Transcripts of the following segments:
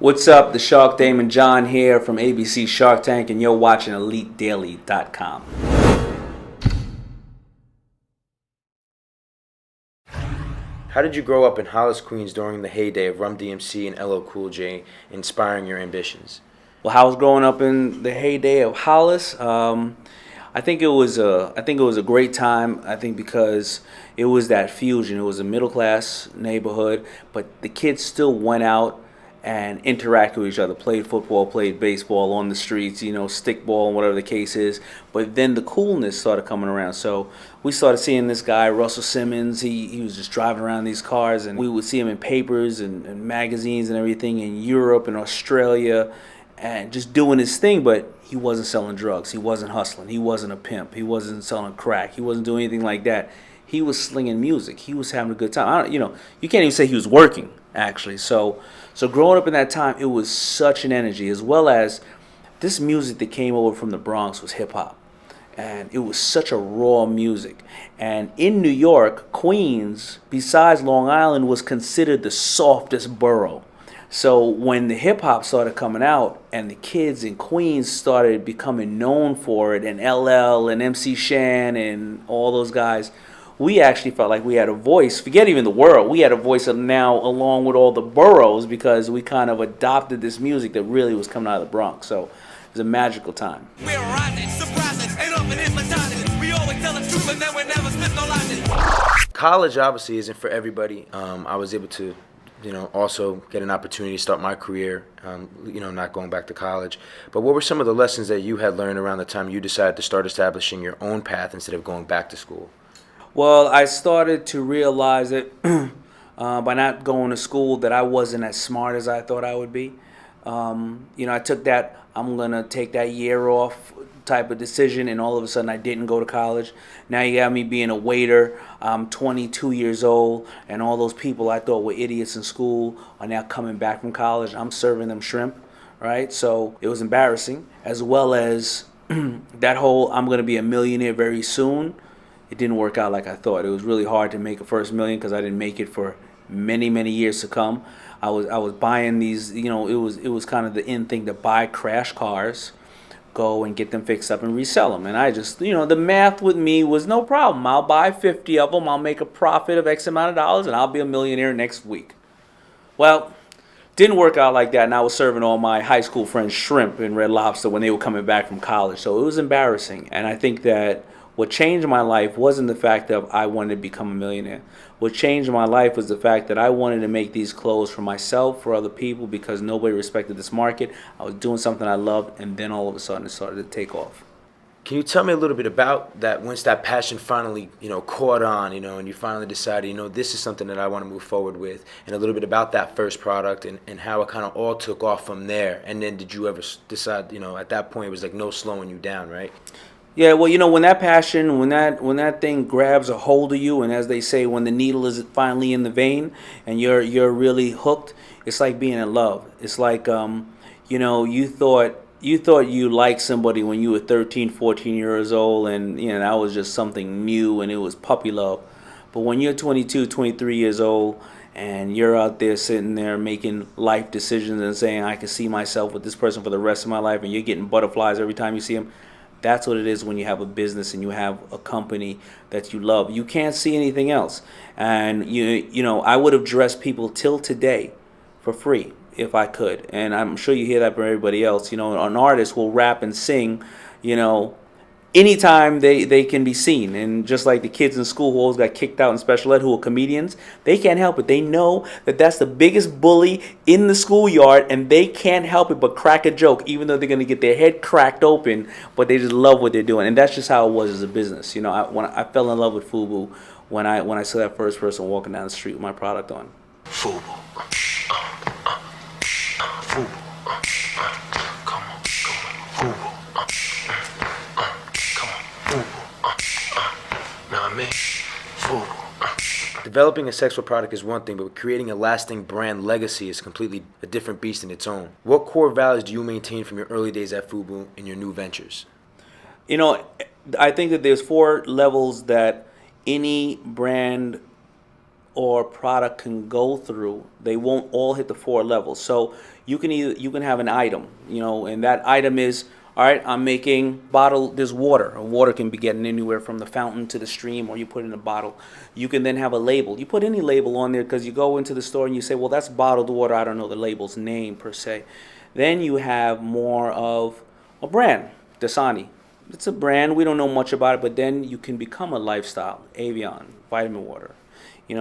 What's up? The Shark Daymond John here from ABC Shark Tank, and you're watching EliteDaily.com. How did you grow up in Hollis, Queens during the heyday of Rum DMC and LL Cool J, inspiring your ambitions? Well, how I was growing up in the heyday of Hollis, I think it was a great time. I think because it was that fusion. It was a middle class neighborhood, but the kids still went out and interacted with each other, played football, played baseball on the streets, stickball, whatever the case is. But then the coolness started coming around. So we started seeing this guy, Russell Simmons. He was just driving around these cars, and we would see him in papers and magazines and everything in Europe and Australia, and just doing his thing. But he wasn't selling drugs. He wasn't hustling. He wasn't a pimp. He wasn't selling crack. He wasn't doing anything like that. He was slinging music. He was having a good time. You can't even say he was working, actually. So growing up in that time, it was such an energy, as well as this music that came over from the Bronx was hip hop. And it was such a raw music. And in New York, Queens, besides Long Island, was considered the softest borough. So when the hip hop started coming out and the kids in Queens started becoming known for it, and LL and MC Shan and all those guys, we actually felt like we had a voice. Forget even the world. We had a voice now along with all the boroughs, because we kind of adopted this music that really was coming out of the Bronx. So it was a magical time. We're rising, surprising, and often hypnotizing. We always tell the truth, and then we never spit no lies. College obviously isn't for everybody. I was able to, also get an opportunity to start my career, not going back to college. But what were some of the lessons that you had learned around the time you decided to start establishing your own path instead of going back to school? Well, I started to realize that by not going to school that I wasn't as smart as I thought I would be. I took that I'm going to take that year off type of decision, and all of a sudden I didn't go to college. Now you got me being a waiter. I'm 22 years old, and all those people I thought were idiots in school are now coming back from college. I'm serving them shrimp, right? So it was embarrassing, as well as that whole I'm going to be a millionaire very soon. It didn't work out like I thought. It was really hard to make a first million because I didn't make it for many, many years to come. I was buying these, it was kind of the in thing to buy crash cars, go and get them fixed up and resell them. And I just, the math with me was no problem. I'll buy 50 of them, I'll make a profit of X amount of dollars, and I'll be a millionaire next week. Well, didn't work out like that, and I was serving all my high school friends shrimp and Red Lobster when they were coming back from college. So it was embarrassing. And I think that what changed my life wasn't the fact that I wanted to become a millionaire. What changed my life was the fact that I wanted to make these clothes for myself, for other people, because nobody respected this market. I was doing something I loved, and then all of a sudden it started to take off. Can you tell me a little bit about that, once that passion finally, caught on, and you finally decided, this is something that I want to move forward with, and a little bit about that first product and how it kind of all took off from there? And then did you ever decide, at that point it was like no slowing you down, right? Yeah, well, when that passion, when that thing grabs a hold of you, and as they say, when the needle is finally in the vein and you're really hooked, it's like being in love. It's like you thought you liked somebody when you were 13, 14 years old, and that was just something new and it was puppy love. But when you're 22, 23 years old and you're out there sitting there making life decisions and saying, I can see myself with this person for the rest of my life, and you're getting butterflies every time you see them, that's what it is when you have a business and you have a company that you love. You can't see anything else. And I would have dressed people till today for free if I could. And I'm sure you hear that from everybody else. An artist will rap and sing, anytime they can be seen. And just like the kids in school who always got kicked out in special ed who are comedians, they can't help it. They know that that's the biggest bully in the schoolyard, and they can't help it but crack a joke, even though they're going to get their head cracked open, but they just love what they're doing. And that's just how it was as a business. When I fell in love with FUBU when I saw that first person walking down the street with my product on. FUBU. FUBU. Come on. FUBU. Developing a sexual product is one thing, but creating a lasting brand legacy is completely a different beast in its own. What core values do you maintain from your early days at FUBU in your new ventures? I think that there's 4 levels that any brand or product can go through, they won't all hit the 4 levels. So you can have an item, and that item is, all right, I'm making bottled, there's water. And water can be getting anywhere from the fountain to the stream, or you put it in a bottle. You can then have a label. You put any label on there because you go into the store and you say, well, that's bottled water. I don't know the label's name per se. Then you have more of a brand, Dasani. It's a brand. We don't know much about it, but then you can become a lifestyle. Avion, vitamin water.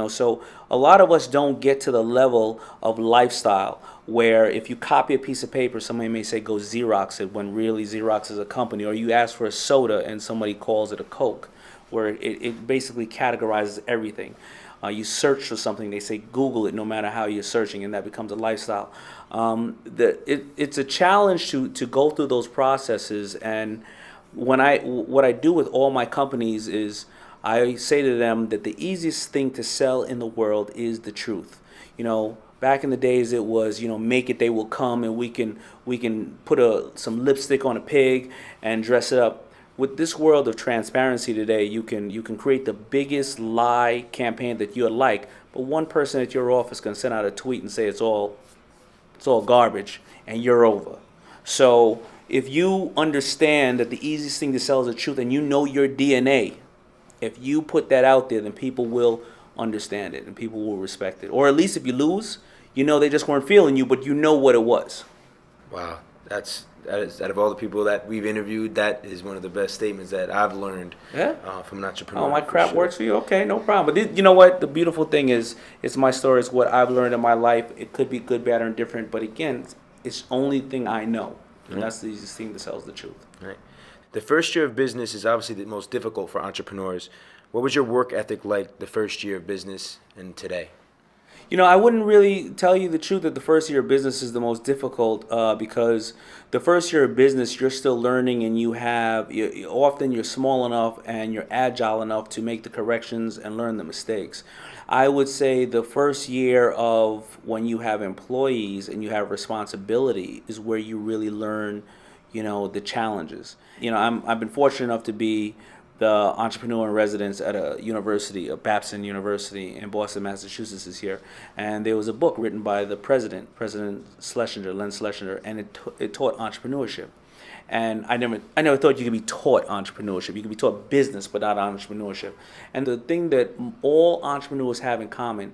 So a lot of us don't get to the level of lifestyle where if you copy a piece of paper, somebody may say go Xerox it when really Xerox is a company, or you ask for a soda and somebody calls it a Coke, where it basically categorizes everything. You search for something, they say Google it no matter how you're searching, and that becomes a lifestyle. It's a challenge to go through those processes, and what I do with all my companies is I say to them that the easiest thing to sell in the world is the truth. Back in the days it was, make it they will come, and we can put some lipstick on a pig and dress it up. With this world of transparency today, you can create the biggest lie campaign that you like, but one person at your office can send out a tweet and say it's all garbage, and you're over. So if you understand that the easiest thing to sell is the truth, and you know your DNA, if you put that out there, then people will understand it and people will respect it. Or at least if you lose, they just weren't feeling you, but you know what it was. Wow, that is out of all the people that we've interviewed, that is one of the best statements that I've learned from an entrepreneur. Oh, my crap works for you? Okay, no problem. But you know what? The beautiful thing is, it's my story. It's what I've learned in my life. It could be good, bad, or indifferent. But again, it's the only thing I know. And that's the easiest thing that sells the truth. Right. The first year of business is obviously the most difficult for entrepreneurs. What was your work ethic like the first year of business and today? I wouldn't really tell you the truth that the first year of business is the most difficult because the first year of business, you're still learning, and often you're small enough and you're agile enough to make the corrections and learn the mistakes. I would say the first year of when you have employees and you have responsibility is where you really learn the challenges. I've been fortunate enough to be the entrepreneur in residence at a university, Babson University in Boston, Massachusetts this year. And there was a book written by the President Schlesinger, Len Schlesinger, and it taught entrepreneurship. And I never thought you could be taught entrepreneurship. You could be taught business, but not entrepreneurship. And the thing that all entrepreneurs have in common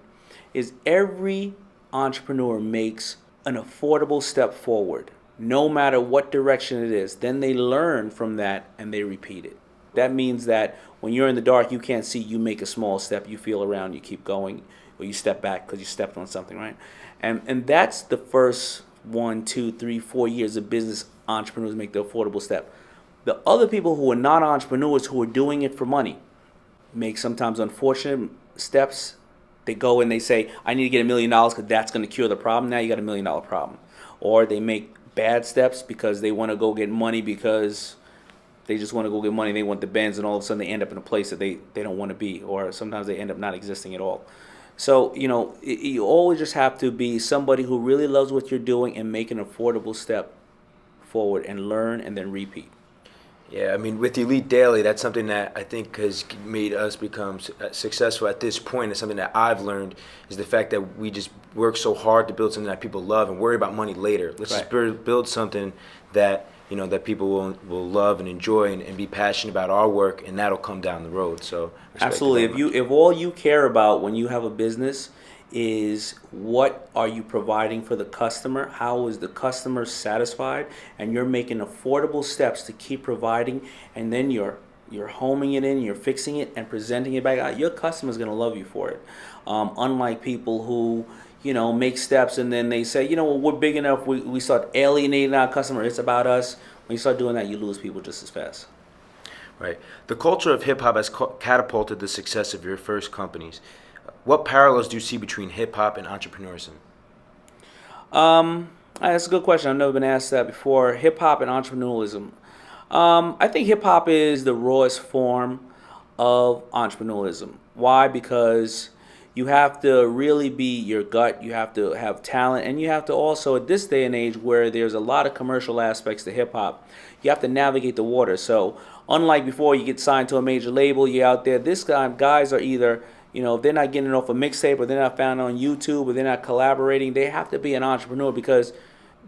is every entrepreneur makes an affordable step forward, no matter what direction it is. Then they learn from that and they repeat it. That means that when you're in the dark, you can't see, you make a small step, you feel around, you keep going, or you step back because you stepped on something, right? And that's the first 1, 2, 3, 4 years of business entrepreneurs make the affordable step. The other people who are not entrepreneurs, who are doing it for money, make sometimes unfortunate steps. They go and they say, I need to get $1 million because that's going to cure the problem. Now you got $1 million problem. Or they make bad steps because they want to go get money because they just want to go get money. They want the Benz, and all of a sudden they end up in a place that they don't want to be, or sometimes they end up not existing at all. So, you always just have to be somebody who really loves what you're doing and make an affordable step forward and learn and then repeat. Yeah, I mean, with Elite Daily, that's something that I think has made us become successful at this point. It's something that I've learned is the fact that we just work so hard to build something that people love and worry about money later. Let's just build something that that people will love and enjoy and be passionate about our work, and that'll come down the road. So absolutely, if all you care about when you have a business is what are you providing for the customer, how is the customer satisfied, and you're making affordable steps to keep providing, and then you're homing it in, you're fixing it and presenting it back out, your customer's going to love you for it. Unlike people who make steps and then they say, we're big enough, we start alienating our customer, it's about us. When you start doing that, you lose people just as fast. Right. The culture of hip-hop has catapulted the success of your first companies. What parallels do you see between hip-hop and entrepreneurism? That's a good question. I've never been asked that before. Hip-hop and entrepreneurialism. I think hip-hop is the rawest form of entrepreneurialism. Why? Because you have to really be your gut, you have to have talent, and you have to also, at this day and age where there's a lot of commercial aspects to hip-hop, you have to navigate the water. So unlike before, you get signed to a major label, you're out there, this time guys are either if they're not getting it off a mixtape, or they're not found on YouTube, or they're not collaborating, they have to be an entrepreneur, because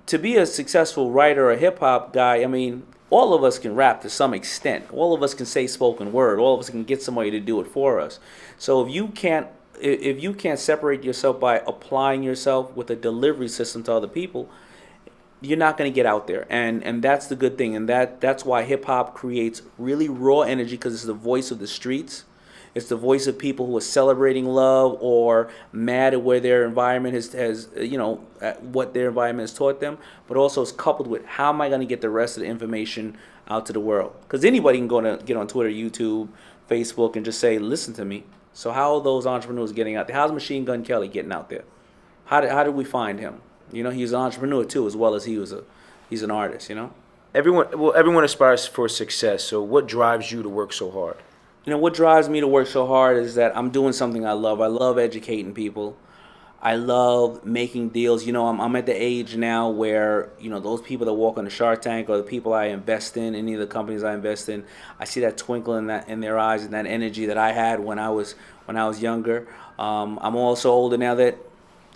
to be a successful writer or hip hop guy, I mean, all of us can rap to some extent. All of us can say spoken word. All of us can get somebody to do it for us. So if you can't separate yourself by applying yourself with a delivery system to other people, you're not going to get out there. And that's the good thing. And that's why hip hop creates really raw energy, because it's the voice of the streets. It's the voice of people who are celebrating love or mad at where their environment has at what their environment has taught them. But also it's coupled with, how am I going to get the rest of the information out to the world? Because anybody can get on Twitter, YouTube, Facebook, and just say, listen to me. So how are those entrepreneurs getting out there? How's Machine Gun Kelly getting out there? How did we find him? He's an entrepreneur too, as well as he's an artist. Everyone aspires for success. So what drives you to work so hard? What drives me to work so hard is that I'm doing something I love. I love educating people. I love making deals. I'm at the age now where, those people that walk on the Shark Tank, or the people I invest in, any of the companies I invest in, I see that twinkle in their eyes, and that energy that I had when I was younger. I'm also older now, that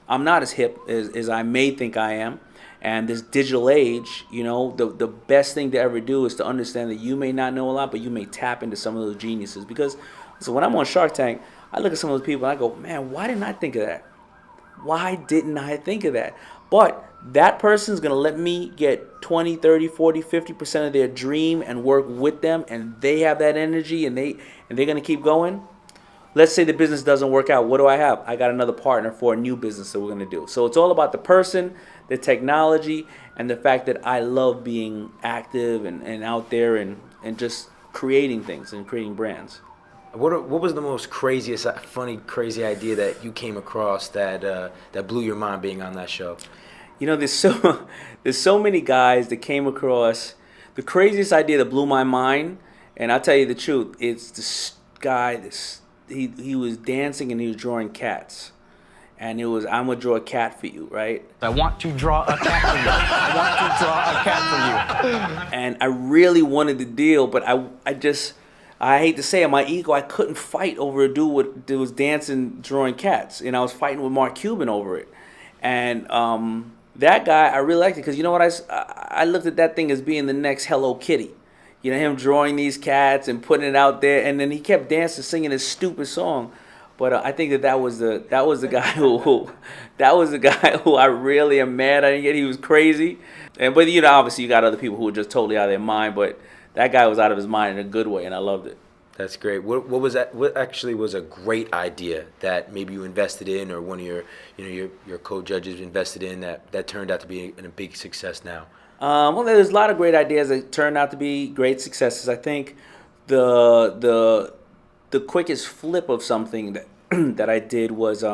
I'm not as hip as I may think I am. And this digital age, the best thing to ever do is to understand that you may not know a lot, but you may tap into some of those geniuses. Because when I'm on Shark Tank, I look at some of those people and I go, man, why didn't I think of that? Why didn't I think of that? But that person's going to let me get 20, 30, 40, 50% of their dream and work with them, and they have that energy, and they're going to keep going. Let's say the business doesn't work out. What do I have? I got another partner for a new business that we're going to do. So it's all about the person, the technology, and the fact that I love being active and out there and just creating things and creating brands. What was the most crazy idea that you came across that blew your mind being on that show? There's so many guys that came across. The craziest idea that blew my mind, and I'll tell you the truth, it's this guy, he was dancing and he was drawing cats. And it was, I'm going to draw a cat for you, right? I want to draw a cat for you. I want to draw a cat for you. And I really wanted the deal, but I hate to say it, my ego, I couldn't fight over a dude that was dancing, drawing cats. And I was fighting with Mark Cuban over it. And that guy, I really liked it, because you know what, I looked at that thing as being the next Hello Kitty. Him drawing these cats and putting it out there, and then he kept dancing, singing this stupid song. But I think that was the guy who I really am mad. I didn't get. He was crazy, but obviously you got other people who were just totally out of their mind. But that guy was out of his mind in a good way, and I loved it. That's great. What was that? What actually was a great idea that maybe you invested in, or one of your co-judges invested in, that turned out to be a big success now? Well, there's a lot of great ideas that turned out to be great successes. I think the quickest flip of something that I did was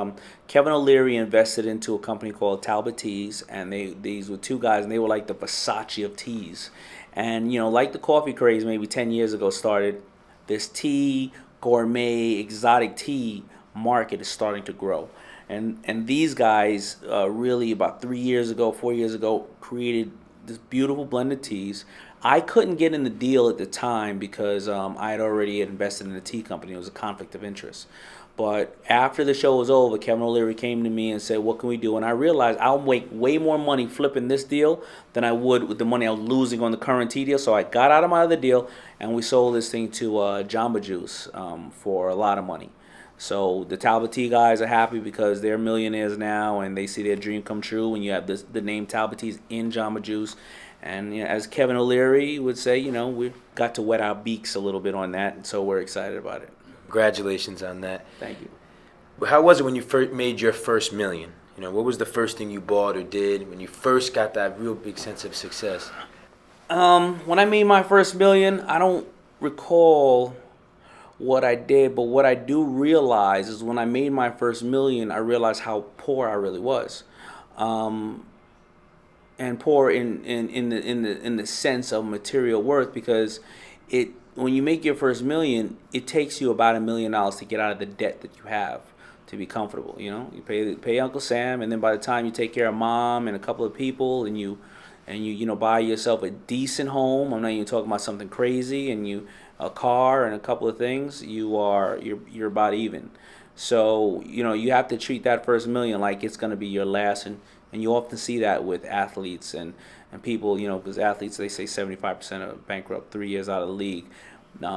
Kevin O'Leary invested into a company called Talbot Teas, and these were two guys, and they were like the Versace of teas. And like the coffee craze maybe 10 years ago started, this tea, gourmet, exotic tea market is starting to grow. And these guys really about 4 years ago created this beautiful blend of teas. I couldn't get in the deal at the time because I had already invested in a tea company. It was a conflict of interest. But after the show was over, Kevin O'Leary came to me and said, what can we do? And I realized I'll make way more money flipping this deal than I would with the money I was losing on the current tea deal. So I got out of my other deal, and we sold this thing to Jamba Juice for a lot of money. So the Talbot Tea guys are happy because they're millionaires now, and they see their dream come true when you have the name Talbot Teas in Jamba Juice. And as Kevin O'Leary would say, we got to wet our beaks a little bit on that, and so we're excited about it. Congratulations on that. Thank you. How was it when you first made your first million? What was the first thing you bought or did when you first got that real big sense of success? When I made my first million, I don't recall what I did, but what I do realize is when I made my first million, I realized how poor I really was. And poor in the sense of material worth, because when you make your first million, it takes you about $1 million to get out of the debt that you have to be comfortable. You pay Uncle Sam, and then by the time you take care of Mom and a couple of people, and you buy yourself a decent home. I'm not even talking about something crazy, and a car and a couple of things. You're about even. So, you have to treat that first million like it's going to be your last. And you often see that with athletes and people, because athletes, they say 75% are bankrupt 3 years out of the league.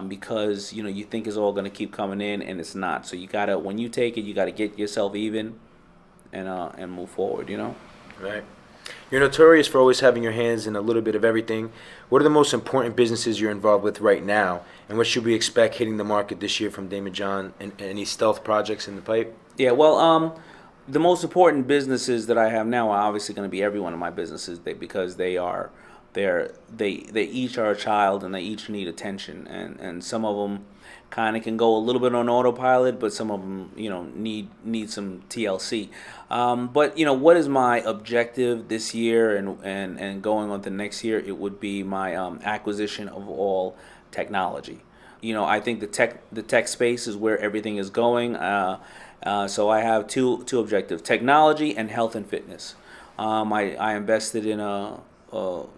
Because, you think it's all going to keep coming in, and it's not. So when you take it, you got to get yourself even and move forward. Right. You're notorious for always having your hands in a little bit of everything. What are the most important businesses you're involved with right now, and what should we expect hitting the market this year from Daymond John, and any stealth projects in the pipe? Yeah, well, the most important businesses that I have now are obviously going to be every one of my businesses, because they each are a child, and they each need attention, and some of them kind of can go a little bit on autopilot, but some of them need some TLC. But what is my objective this year and going on to next year? It would be my acquisition of all technology. I think the tech space is where everything is going. So I have two objectives: technology and health and fitness. I invested in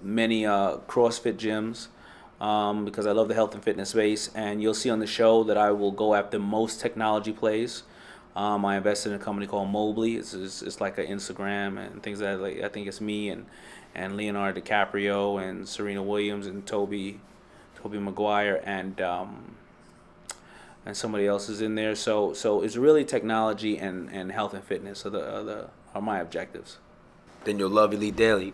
many CrossFit gyms because I love the health and fitness space, and you'll see on the show that I will go after most technology plays. I invested in a company called Mobley. It's like an Instagram and things I think it's me and Leonardo DiCaprio and Serena Williams and Toby Maguire and somebody else is in there. So it's really technology and health and fitness are my objectives. Then you'll love Elite Daily.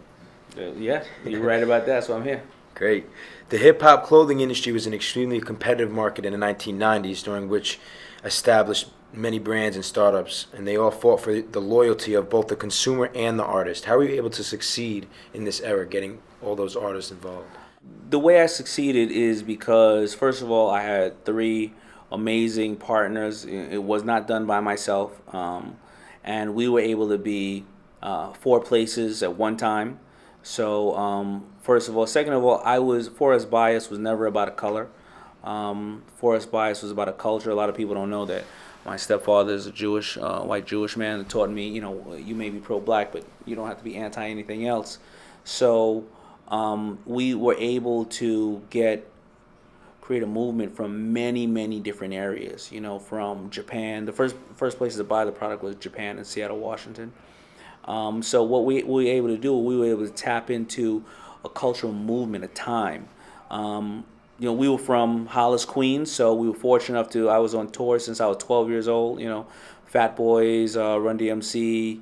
Yeah, you're right about that. So I'm here. Great. The hip-hop clothing industry was an extremely competitive market in the 1990s, during which established many brands and startups, and they all fought for the loyalty of both the consumer and the artist. How were you able to succeed in this era, getting all those artists involved? The way I succeeded is because, first of all, I had 3 amazing partners. It was not done by myself, and we were able to be 4 places at one time. So first of all, second of all, Forest Bias was never about a color. Forest Bias was about a culture. A lot of people don't know that. My stepfather is a white Jewish man, that taught me, you may be pro-black, but you don't have to be anti anything else. So we were able to create a movement from many, many different areas. From Japan. The first places to buy the product was Japan and Seattle, Washington. So what we were able to do, we were able to tap into a cultural movement at time. We were from Hollis, Queens, so we were fortunate enough I was on tour since I was 12 years old. Fat Boys, Run DMC,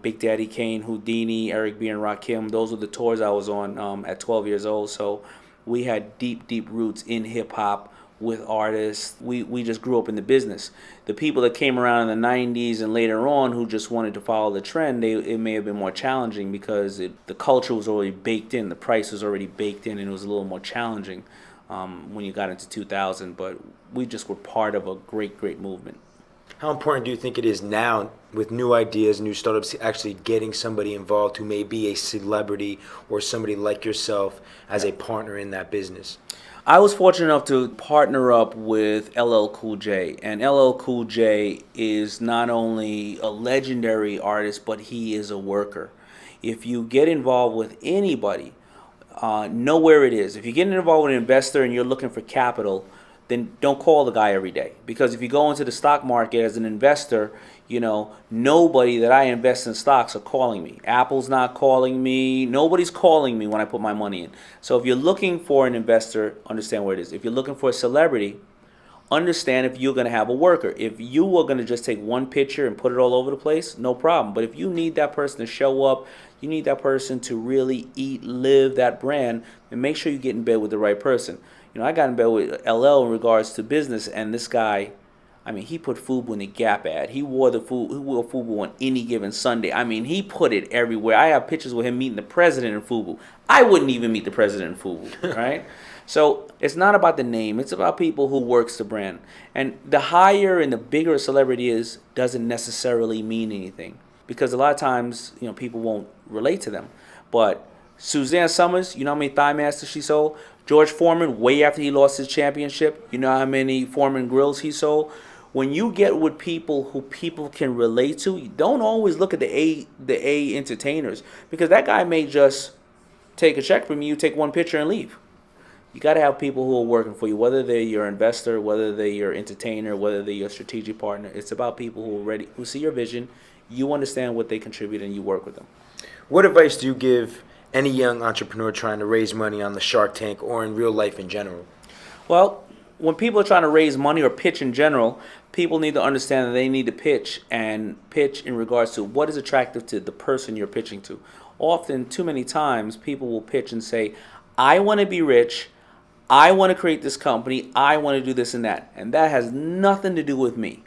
Big Daddy Kane, Houdini, Eric B. and Rakim. Those were the tours I was on at 12 years old. So we had deep, deep roots in hip-hop with artists. We just grew up in the business. The people that came around in the 90s and later on who just wanted to follow the trend, it may have been more challenging because the culture was already baked in, the price was already baked in, and it was a little more challenging when you got into 2000. But we just were part of a great, great movement. How important do you think it is now, with new ideas, new startups, actually getting somebody involved who may be a celebrity or somebody like yourself as a partner in that business? I was fortunate enough to partner up with LL Cool J, and LL Cool J is not only a legendary artist, but he is a worker. If you get involved with anybody, know where it is. If you get involved with an investor and you're looking for capital, then don't call the guy every day. Because if you go into the stock market as an investor, nobody that I invest in stocks are calling me. Apple's not calling me. Nobody's calling me when I put my money in. So if you're looking for an investor, understand where it is. If you're looking for a celebrity, understand if you're going to have a worker. If you are going to just take one picture and put it all over the place, no problem. But if you need that person to show up, you need that person to really eat, live that brand, and make sure you get in bed with the right person. I got in bed with LL in regards to business, and this guy, he put FUBU in the Gap ad. He wore FUBU on any given Sunday. He put it everywhere. I have pictures with him meeting the president in FUBU. I wouldn't even meet the president in FUBU, right? So it's not about the name. It's about people who works the brand. And the higher and the bigger a celebrity is doesn't necessarily mean anything, because a lot of times, people won't relate to them. But Suzanne Summers, you know how many Thigh Masters she sold? George Foreman, way after he lost his championship, you know how many Foreman grills he sold? When you get with people who people can relate to, you don't always look at the A entertainers, because that guy may just take a check from you, take one picture and leave. You got to have people who are working for you, whether they're your investor, whether they're your entertainer, whether they're your strategic partner. It's about people who are ready, who see your vision, you understand what they contribute, and you work with them. What advice do you give any young entrepreneur trying to raise money on the Shark Tank or in real life in general? Well, when people are trying to raise money or pitch in general, people need to understand that they need to pitch in regards to what is attractive to the person you're pitching to. Often, too many times, people will pitch and say, I want to be rich, I want to create this company, I want to do this and that. And that has nothing to do with me.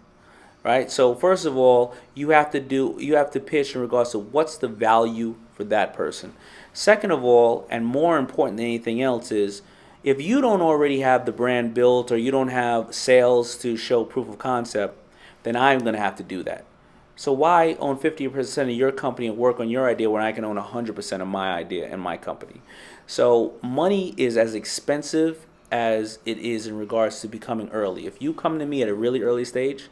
Right? So first of all, you have to pitch in regards to what's the value for that person. Second of all, and more important than anything else, is if you don't already have the brand built or you don't have sales to show proof of concept, then I'm going to have to do that. So why own 50% of your company and work on your idea when I can own 100% of my idea and my company? So money is as expensive as it is in regards to becoming early. If you come to me at a really early stage,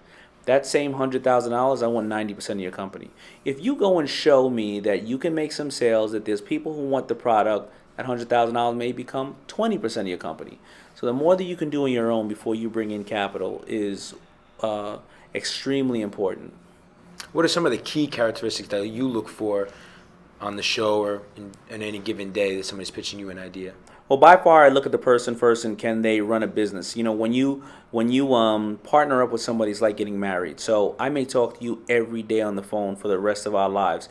that same $100,000, I want 90% of your company. If you go and show me that you can make some sales, that there's people who want the product, that $100,000 may become 20% of your company. So the more that you can do on your own before you bring in capital is extremely important. What are some of the key characteristics that you look for on the show or in any given day that somebody's pitching you an idea? Well, by far, I look at the person first and can they run a business. You know, when you partner up with somebody, it's like getting married. So I may talk to you every day on the phone for the rest of our lives.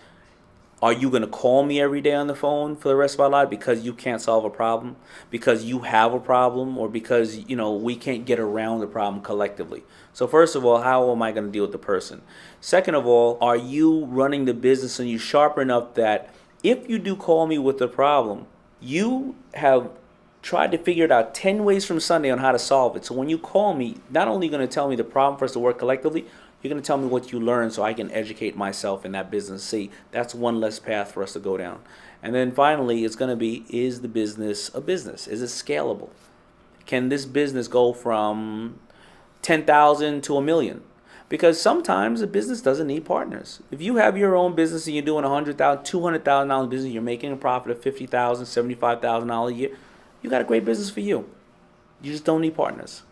Are you going to call me every day on the phone for the rest of our lives because you can't solve a problem, because you have a problem, or because, we can't get around the problem collectively? So first of all, how am I going to deal with the person? Second of all, are you running the business and you sharp enough that if you do call me with the problem, you have tried to figure it out 10 ways from Sunday on how to solve it. So when you call me, not only are you going to tell me the problem for us to work collectively, you're going to tell me what you learned so I can educate myself in that business. See, that's one less path for us to go down. And then finally, it's going to be, is the business a business? Is it scalable? Can this business go from 10,000 to a million? Because sometimes a business doesn't need partners. If you have your own business and you're doing $100,000, $200,000 business, you're making a profit of $50,000, $75,000 a year, you got a great business for you. You just don't need partners.